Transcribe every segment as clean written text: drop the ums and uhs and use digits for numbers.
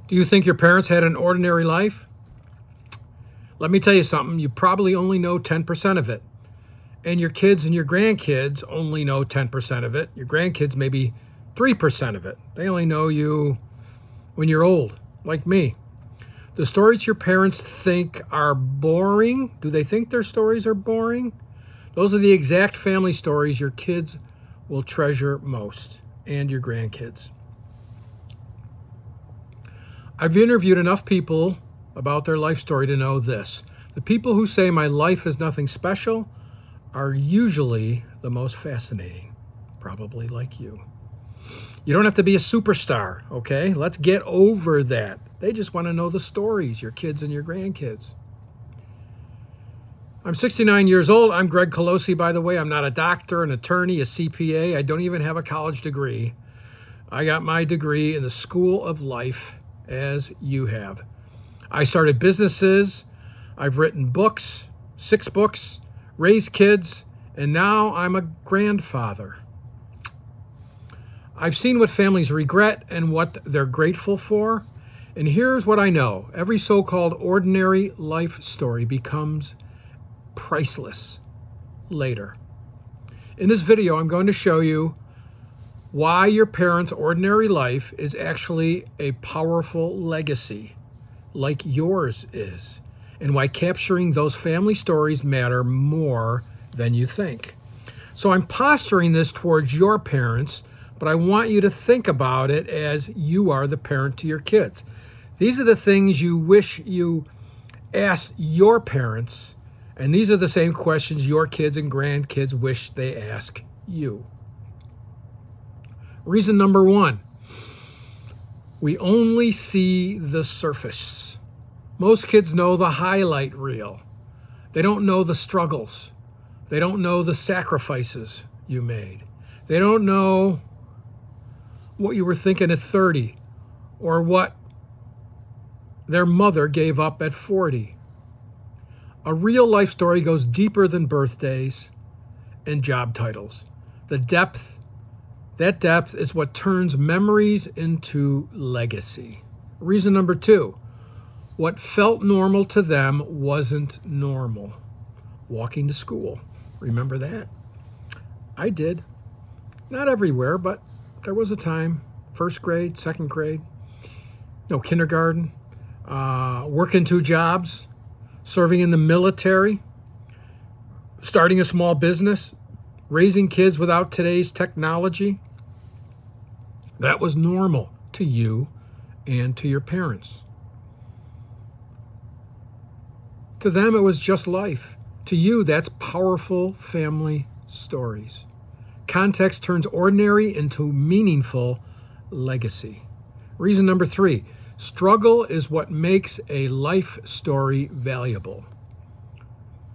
Do you think your parents had an ordinary life? Let me tell you something. You probably only know 10% of it. And your kids and your grandkids only know 10% of it. Your grandkids maybe 3% of it. They only know you when you're old, like me. The stories your parents think are boring, do they think their stories are boring? Those are the exact family stories your kids will treasure most, and your grandkids. I've interviewed enough people about their life story to know this. The people who say my life is nothing special are usually the most fascinating, probably like you. You don't have to be a superstar, okay? Let's get over that. They just want to know the stories, your kids and your grandkids. I'm 69 years old. I'm Greg Colosi, by the way. I'm not a doctor, an attorney, a CPA. I don't even have a college degree. I got my degree in the School of Life, as you have. I started businesses. I've written books, 6 books, raised kids, and now I'm a grandfather. I've seen what families regret and what they're grateful for. And here's what I know. Every so-called ordinary life story becomes priceless later. In this video, I'm going to show you why your parents' ordinary life is actually a powerful legacy, like yours is, and why capturing those family stories matter more than you think. So I'm posturing this towards your parents, but I want you to think about it as you are the parent to your kids. These are the things you wish you asked your parents, and these are the same questions your kids and grandkids wish they ask you. Reason number 1, we only see the surface. Most kids know the highlight reel. They don't know the struggles. They don't know the sacrifices you made. They don't know what you were thinking at 30 or what their mother gave up at 40. A real life story goes deeper than birthdays and job titles. That depth is what turns memories into legacy. Reason number 2, what felt normal to them wasn't normal. Walking to school. Remember that? I did. Not everywhere, but there was a time. 1st grade, 2nd grade, kindergarten, working 2 jobs, serving in the military, starting a small business, raising kids without today's technology. That was normal to you and to your parents. To them, it was just life. To you, that's powerful family stories. Context turns ordinary into meaningful legacy. Reason number 3, struggle is what makes a life story valuable.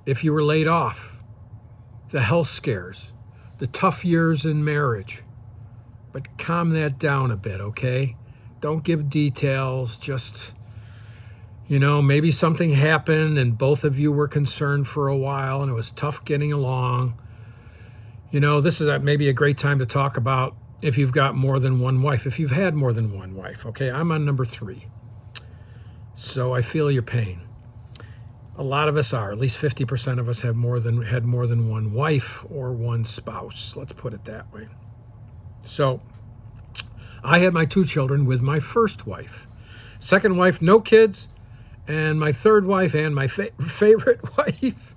If you were laid off, the health scares, the tough years in marriage. But calm that down a bit, okay? Don't give details, just, maybe something happened and both of you were concerned for a while and it was tough getting along. This is maybe a great time to talk about if you've got more than one wife, if you've had more than one wife, okay? I'm on number 3. So I feel your pain. A lot of us are. At least 50% of us had more than one wife or one spouse. Let's put it that way. So I had my 2 children with my first wife. Second wife, no kids. And my third wife and my favorite wife,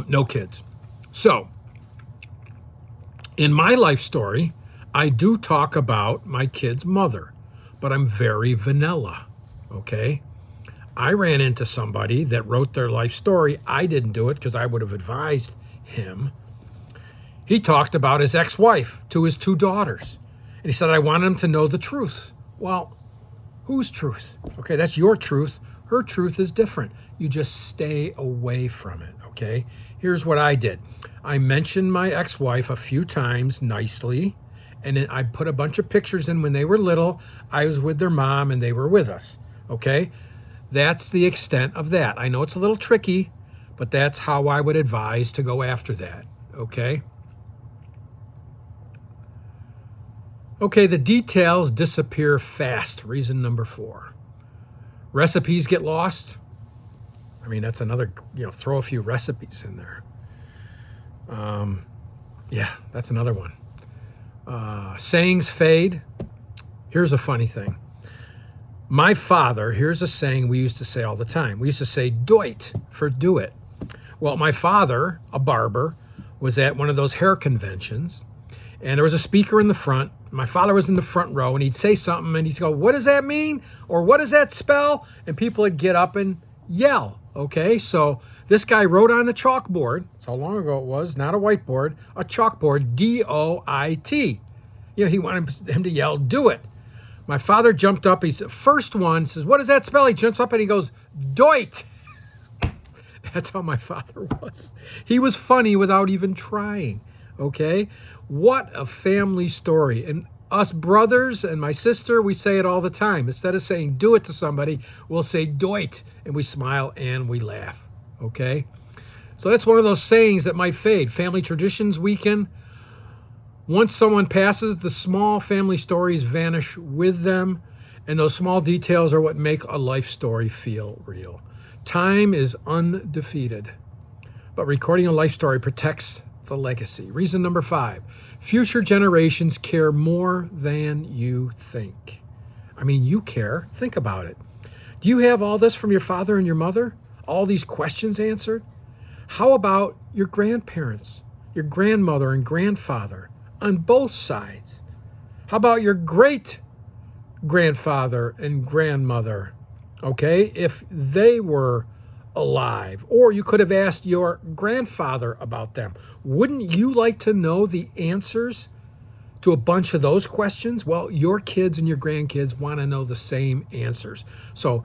no kids. So in my life story, I do talk about my kid's mother, but I'm very vanilla, okay? I ran into somebody that wrote their life story. I didn't do it because I would have advised him. He talked about his ex-wife to his 2 daughters. And he said, I want him to know the truth. Well, whose truth? Okay, that's your truth. Her truth is different. You just stay away from it, okay? Here's what I did. I mentioned my ex-wife a few times nicely, and then I put a bunch of pictures in when they were little. I was with their mom, and they were with us, okay? That's the extent of that. I know it's a little tricky, but that's how I would advise to go after that, okay? Okay, the details disappear fast. Reason number 4. Recipes get lost. I mean, that's another, throw a few recipes in there. Yeah, that's another one. Sayings fade. Here's a funny thing. My father, here's a saying we used to say all the time. We used to say doit for do it. Well, my father, a barber, was at one of those hair conventions, and there was a speaker in the front. My father was in the front row, and he'd say something, and he'd go, "What does that mean?" Or "What does that spell?" And people would get up and yell. Okay, so this guy wrote on the chalkboard, that's how long ago it was, not a whiteboard, a chalkboard, D-O-I-T. He wanted him to yell, "Do it." My father jumped up. He's the first one, says, "What does that spell?" He jumps up and he goes, "Doit." That's how my father was. He was funny without even trying, okay? What a family story. And us brothers and my sister, we say it all the time. Instead of saying do it to somebody, we'll say doit, and we smile and we laugh, okay? So that's one of those sayings that might fade. Family traditions weaken. Once someone passes, the small family stories vanish with them, and those small details are what make a life story feel real. Time is undefeated, but recording a life story protects the legacy. Reason number 5, future generations care more than you think. I mean, you care. Think about it. Do you have all this from your father and your mother? All these questions answered? How about your grandparents, your grandmother and grandfather on both sides? How about your great grandfather and grandmother? Okay, if they were alive, or you could have asked your grandfather about them. Wouldn't you like to know the answers to a bunch of those questions? Well, your kids and your grandkids want to know the same answers. So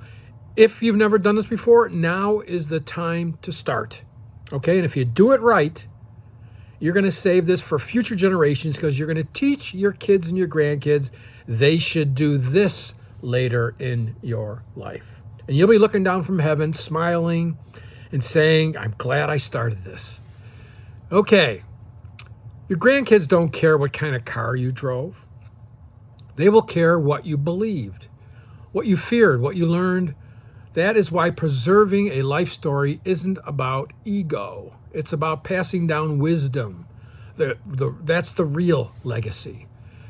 if you've never done this before, now is the time to start. Okay, and if you do it right, you're going to save this for future generations, because you're going to teach your kids and your grandkids they should do this later in your life. And you'll be looking down from heaven, smiling and saying, "I'm glad I started this." Okay, your grandkids don't care what kind of car you drove. They will care what you believed, what you feared, what you learned. That is why preserving a life story isn't about ego. It's about passing down wisdom. That's the real legacy.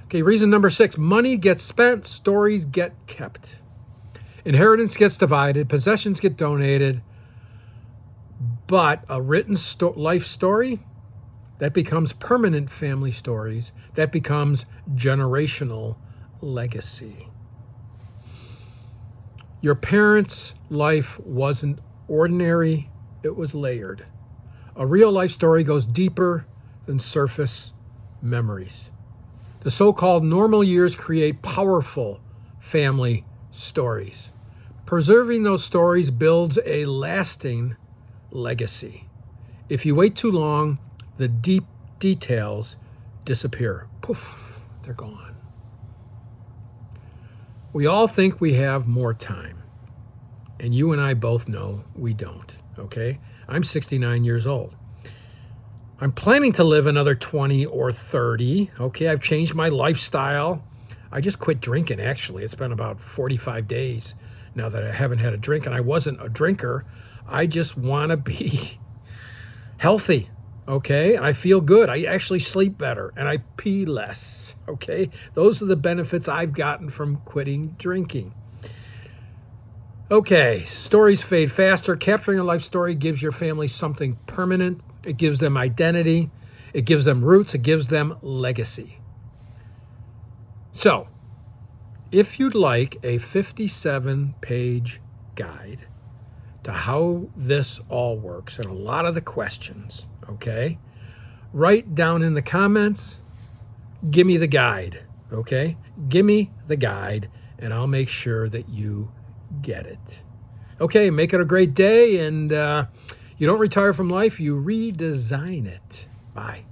Okay, reason number 6, money gets spent, stories get kept. Inheritance gets divided, possessions get donated, but a written life story, that becomes permanent family stories, that becomes generational legacy. Your parents' life wasn't ordinary, it was layered. A real life story goes deeper than surface memories. The so-called normal years create powerful family stories. Preserving those stories builds a lasting legacy. If you wait too long, the deep details disappear. Poof, they're gone. We all think we have more time, and you and I both know we don't, okay? I'm 69 years old. I'm planning to live another 20 or 30. Okay, I've changed my lifestyle. I just quit drinking, actually. It's been about 45 days now that I haven't had a drink, and I wasn't a drinker. I just want to be healthy, okay? And I feel good. I actually sleep better, and I pee less, okay? Those are the benefits I've gotten from quitting drinking. Okay, stories fade faster. Capturing a life story gives your family something permanent. It gives them identity. It gives them roots. It gives them legacy. So, if you'd like a 57-page guide to how this all works and a lot of the questions, okay, write down in the comments, "Give me the guide," okay? Give me the guide, and I'll make sure that you get it. Okay, make it a great day, and you don't retire from life, you redesign it. Bye.